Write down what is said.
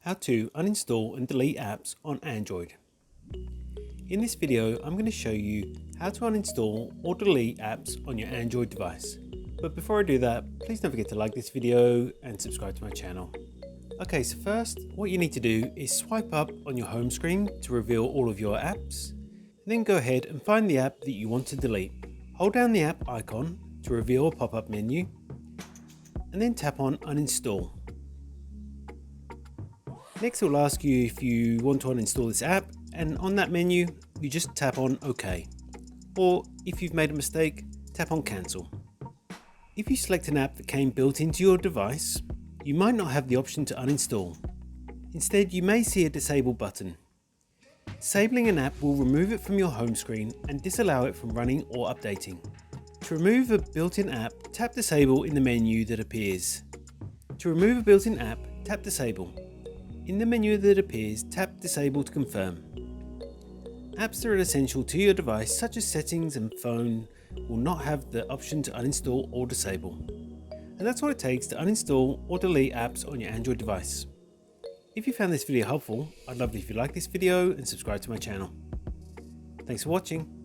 How to uninstall and delete apps on Android. In this video, I'm going to show you how to uninstall or delete apps on your Android device. But before I do that, please don't forget to like this video and subscribe to my channel. Okay, so first, what you need to do is swipe up on your home screen to reveal all of your apps. And then go ahead and find the app that you want to delete. Hold down the app icon to reveal a pop-up menu, and then tap on uninstall. Next, it will ask you if you want to uninstall this app, and on that menu, you just tap on OK. Or if you've made a mistake, tap on cancel. If you select an app that came built into your device, you might not have the option to uninstall. Instead, you may see a disable button. Disabling an app will remove it from your home screen and disallow it from running or updating. To remove a built-in app, tap disable in the menu that appears. To remove a built-in app, tap disable. In the menu that appears, tap disable to confirm. Apps that are essential to your device, such as settings and phone, will not have the option to uninstall or disable. And that's what it takes to uninstall or delete apps on your Android device. If you found this video helpful, I'd love it if you like this video and subscribe to my channel. Thanks for watching.